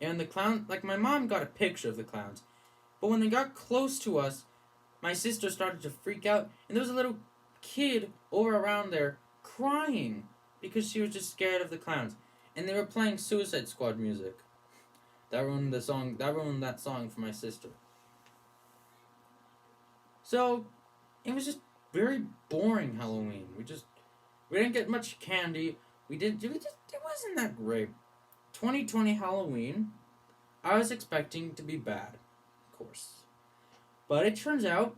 And the clown, like, my mom got a picture of the clowns. But when they got close to us, my sister started to freak out. And there was a little kid over around there crying because she was just scared of the clowns. And they were playing Suicide Squad music. That ruined that song for my sister. So, it was just very boring Halloween. We didn't get much candy. It wasn't that great. 2020 Halloween, I was expecting to be bad, of course. But it turns out,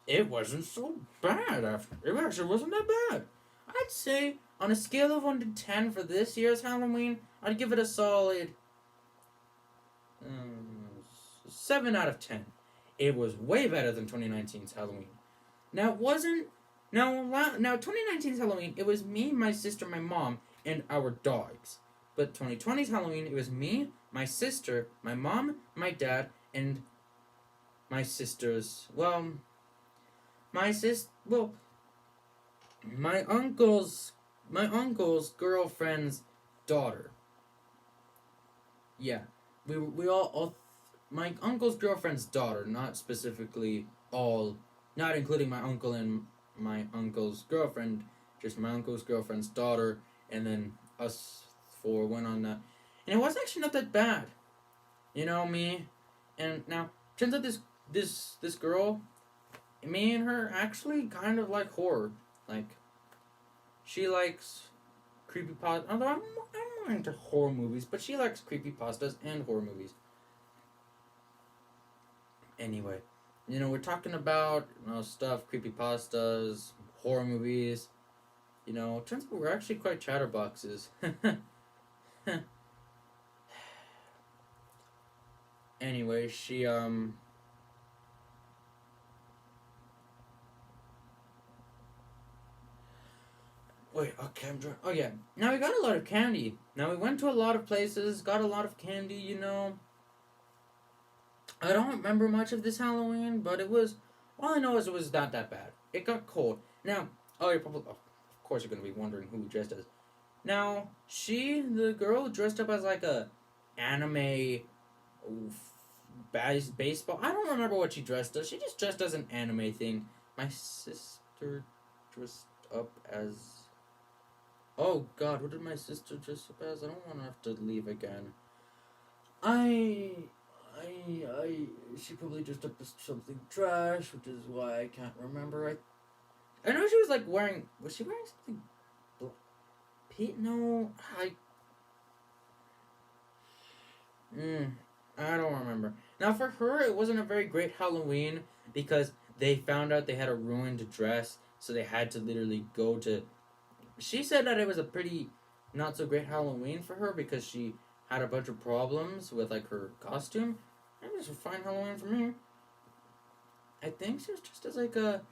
it wasn't so bad after. It actually wasn't that bad. I'd say, on a scale of 1 to 10 for this year's Halloween, I'd give it a solid 7 out of 10. It was way better than 2019's Halloween. Now, it wasn't... Now, 2019's Halloween, it was me, my sister, my mom, and our dogs. But 2020's Halloween, it was me, my sister, my mom, my dad, and my sister's. Well, my sis. Well, my uncle's. My uncle's girlfriend's daughter. Yeah, we all my uncle's girlfriend's daughter, not specifically all, not including my uncle and my uncle's girlfriend, just my uncle's girlfriend's daughter, and then us four went on that, and it was actually not that bad, me, and now turns out this girl, me and her actually kind of like horror, like she likes creepypasta. Although I'm not into horror movies, but she likes creepypastas and horror movies. Anyway, we're talking about stuff, creepypastas, horror movies. Turns out we're actually quite chatterboxes. Anyway, she Wait, okay, I'm drunk. Oh yeah. Now we got a lot of candy. Now we went to a lot of places, got a lot of candy. I don't remember much of this Halloween, but it was. All I know is it was not that bad. It got cold. Now, you're probably, of course, you're gonna be wondering who we dressed as. Now, the girl, dressed up as like a anime, baseball. I don't remember what she dressed as. She just dressed as an anime thing. My sister dressed up as. Oh God, what did my sister dress up as? I don't want to have to leave again. She probably dressed up as something trash, which is why I can't remember. I know she was like was she wearing something, Pete? No, I don't remember. Now for her, it wasn't a very great Halloween because they found out they had a ruined dress, so they had to literally go to. She said that it was a pretty not so great Halloween for her because she had a bunch of problems with like her costume. It was a fine Halloween for me. I think she was just as like a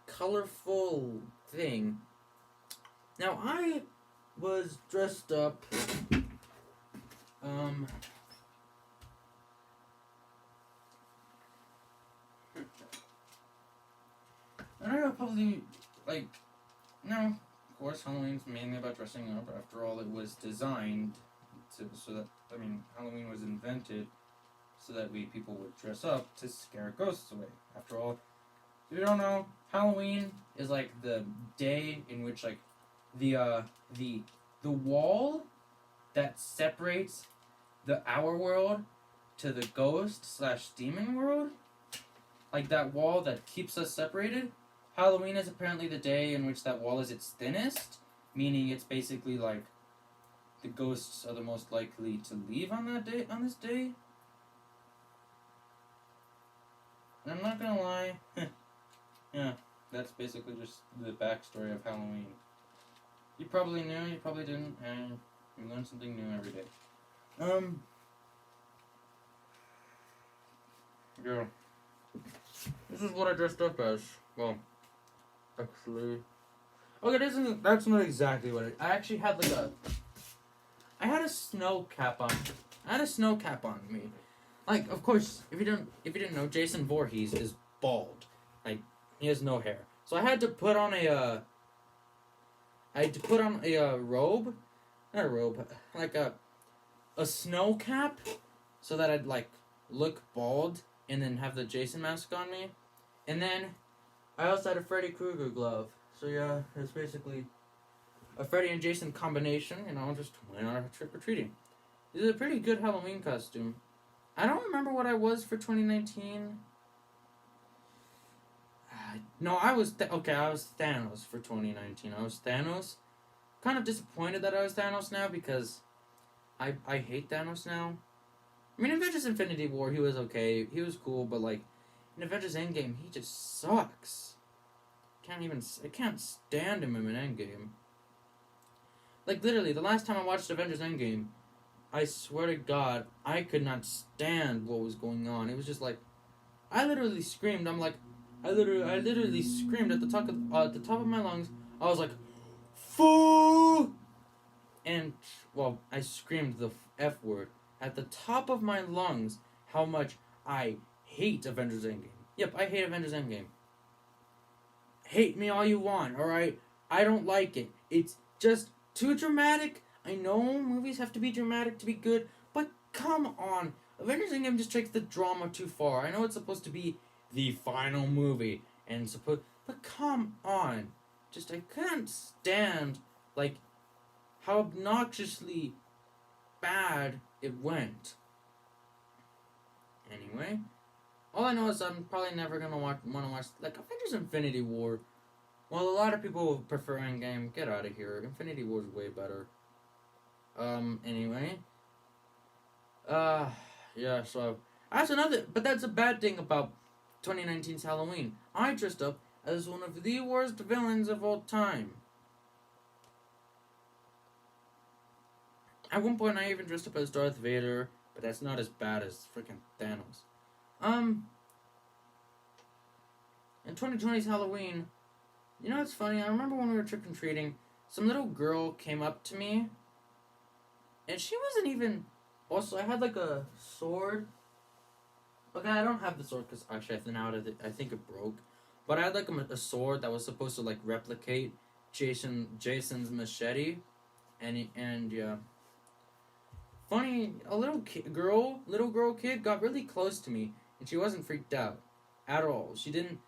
colorful thing. Now I was dressed up. I don't know, probably like no. Of course, Halloween's mainly about dressing up. After all, it was designed Halloween was invented so that people would dress up to scare ghosts away. After all, if you don't know, Halloween is like the day in which like the wall that separates our world to the ghost/demon world, like that wall that keeps us separated. Halloween is apparently the day in which that wall is its thinnest, meaning it's basically like the ghosts are the most likely to leave on this day. And I'm not gonna lie, yeah, that's basically just the backstory of Halloween. You probably knew, you probably didn't, and you learn something new every day. Yeah. This is what I dressed up as. Well, actually, okay, that's not exactly what I actually had I had a snow cap on. I had a snow cap on me. Like, of course, if you didn't know, Jason Voorhees is bald. Like, he has no hair. So I had to put on a robe, not a robe, like a snow cap, so that I'd like look bald and then have the Jason mask on me, and then I also had a Freddy Krueger glove. So yeah, it's basically a Freddy and Jason combination, just went on trick-or-treating. This is a pretty good Halloween costume. I don't remember what I was for 2019. No, I was Thanos for 2019. I was Thanos. Kind of disappointed that I was Thanos now because I hate Thanos now. I mean, Avengers Infinity War, he was okay. He was cool, but like in Avengers Endgame, he just sucks. I can't stand him in Endgame. Like, literally, the last time I watched Avengers Endgame, I swear to God, I could not stand what was going on. It was just like, I literally screamed. I literally screamed at the top of my lungs. I was like, "Fool!" And, well, I screamed the F word at the top of my lungs how much I hate Avengers Endgame. Yep, I hate Avengers Endgame. Hate me all you want, alright? I don't like it. It's just too dramatic. I know movies have to be dramatic to be good, but come on. Avengers Endgame just takes the drama too far. I know it's supposed to be the final movie, but come on. Just, I can't stand, like, how obnoxiously bad it went. Anyway, all I know is I'm probably never gonna want to watch like Avengers Infinity War. Well, a lot of people prefer Endgame. Get out of here. Infinity War's way better. Anyway. Yeah, so that's a bad thing about 2019's Halloween. I dressed up as one of the worst villains of all time. At one point, I even dressed up as Darth Vader, but that's not as bad as freaking Thanos. In 2020's Halloween, you know what's funny? I remember when we were trick-or-treating, some little girl came up to me, and she wasn't even... Also, I had, like, a sword. Okay, I don't have the sword, because actually, I think it broke. But I had, like, a sword that was supposed to, like, replicate Jason's machete. And yeah. Funny, a little girl kid got really close to me, and she wasn't freaked out. At all. She didn't...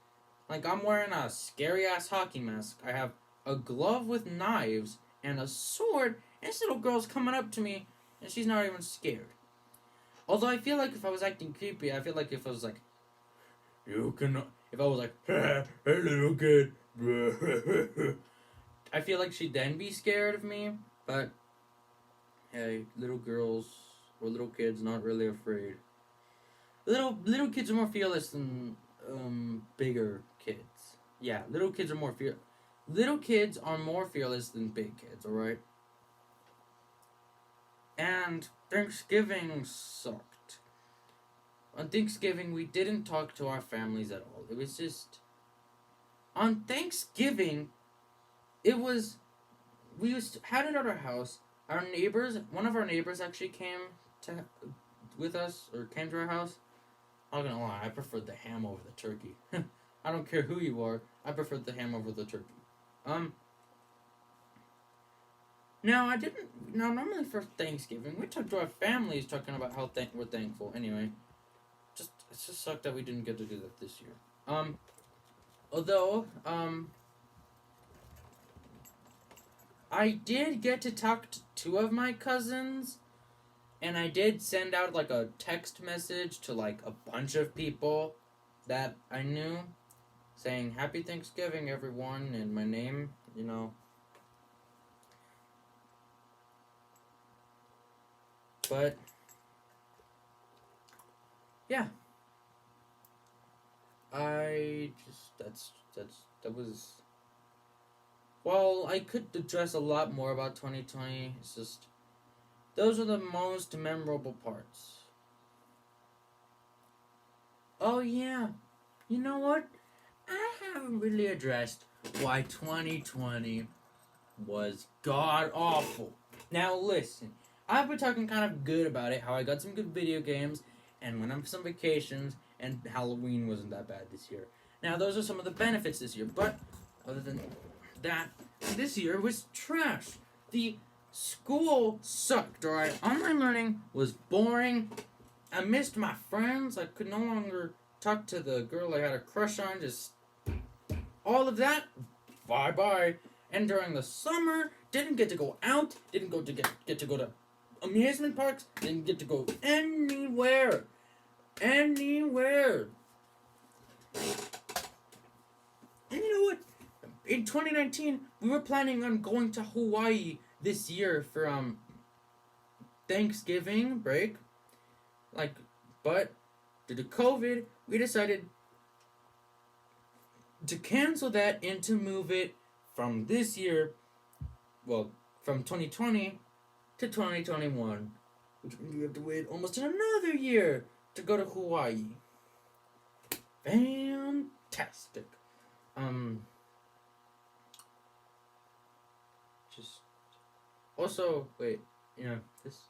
Like, I'm wearing a scary-ass hockey mask. I have a glove with knives and a sword, and this little girl's coming up to me, and she's not even scared. Although I feel like if I was acting creepy, I feel like if I was like, if I was like, hey, little kid, I feel like she'd then be scared of me, but, hey, little girls, or little kids, not really afraid. Little kids are more fearless than, bigger kids. Yeah, little kids are more fearless than big kids, alright? And Thanksgiving sucked. On Thanksgiving, we didn't talk to our families at all. It was just... On Thanksgiving, we had it at our house. One of our neighbors actually came to our house. I'm not gonna lie, I preferred the ham over the turkey. I don't care who you are, I preferred the ham over the turkey. Now, normally for Thanksgiving, we talk to our families talking about how we're thankful. Anyway, it just sucked that we didn't get to do that this year. Although, I did get to talk to two of my cousins, and I did send out, like, a text message to, like, a bunch of people that I knew, saying, Happy Thanksgiving, everyone, and my name, you know. But, yeah. That was... Well, I could address a lot more about 2020, it's just... Those are the most memorable parts. Oh, yeah. You know what? I haven't really addressed why 2020 was god-awful. Now, listen. I've been talking kind of good about it, how I got some good video games, and went on some vacations, and Halloween wasn't that bad this year. Now, those are some of the benefits this year, but other than that, this year was trash. The school sucked, alright? Online learning was boring. I missed my friends. I could no longer talk to the girl I had a crush on. Just all of that, bye-bye. And during the summer, didn't get to go out. Didn't get to go to amusement parks. Didn't get to go anywhere. Anywhere. And you know what? In 2019, we were planning on going to Hawaii this year for Thanksgiving break. But due to COVID, we decided to cancel that and to move it from this year, from 2020 to 2021, which means we have to wait almost another year to go to Hawaii. Fantastic. Also, wait, this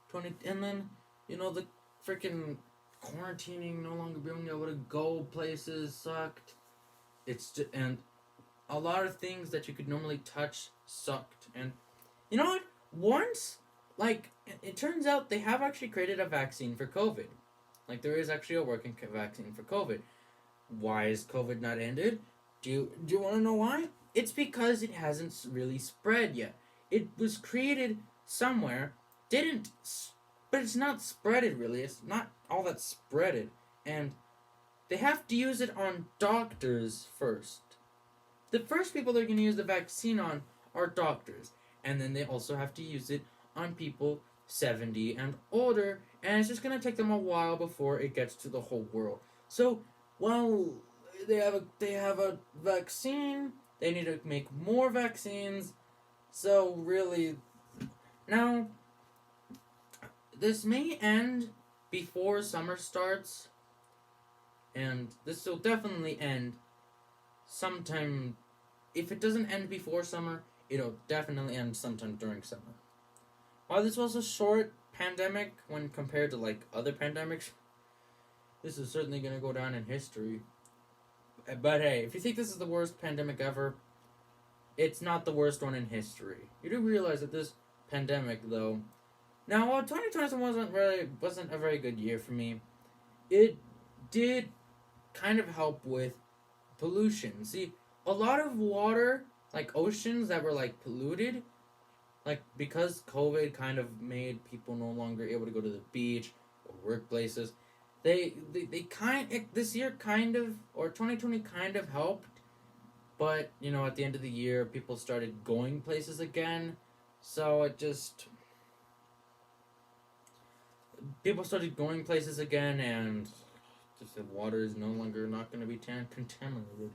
20, and then, the freaking quarantining, no longer being able to go places sucked. And a lot of things that you could normally touch sucked. And you know what? Once, like, it turns out they have actually created a vaccine for COVID. Like, there is actually a working vaccine for COVID. Why is COVID not ended? Do you want to know why? It's because it hasn't really spread yet. It was created somewhere, didn't, but it's not spreaded really. It's not all that spreaded, and they have to use it on doctors first. The first people they're going to use the vaccine on are doctors, and then they also have to use it on people 70 and older, and it's just going to take them a while before it gets to the whole world. So, while they have a vaccine, they need to make more vaccines. So really, now this may end before summer starts, and this will definitely end sometime. If it doesn't end before summer, it'll definitely end sometime during summer. While this was a short pandemic when compared to like other pandemics, this is certainly gonna go down in history. But hey, if you think this is the worst pandemic ever, it's not the worst one in history. You do realize that this pandemic, though, now while 2020 wasn't a very good year for me, it did kind of help with pollution. See, a lot of water, like oceans that were like polluted, like because COVID kind of made people no longer able to go to the beach or workplaces. They this year kind of, or 2020 kind of helped, but you know at the end of the year people started going places again, so it just people started going places again, and just the water is no longer not going to be contaminated.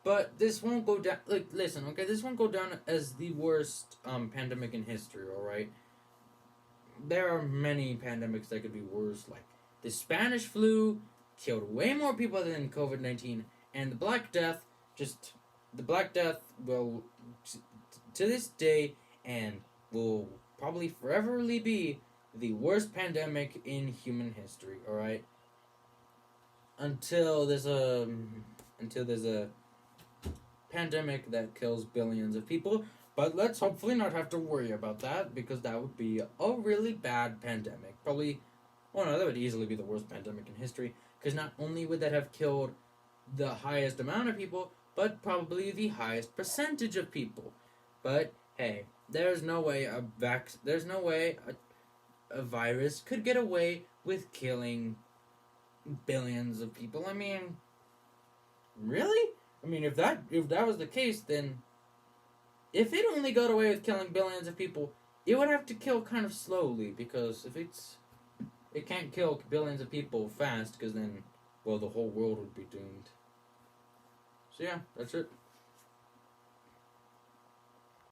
But this won't go down. Like, listen, okay, this won't go down as the worst pandemic in history. All right. There are many pandemics that could be worse, like the Spanish flu killed way more people than COVID-19, and the Black Death, the Black Death will, to this day, and will probably foreverly be the worst pandemic in human history, alright? Until there's a pandemic that kills billions of people. But let's hopefully not have to worry about that, because that would be a really bad pandemic. Probably, well, no, that would easily be the worst pandemic in history, because not only would that have killed the highest amount of people, but probably the highest percentage of people. But hey, there's no way a virus could get away with killing billions of people. I mean, really? I mean, if that was the case, then if it only got away with killing billions of people, it would have to kill kind of slowly, because if it can't kill billions of people fast, because then, well, the whole world would be doomed. So yeah, that's it.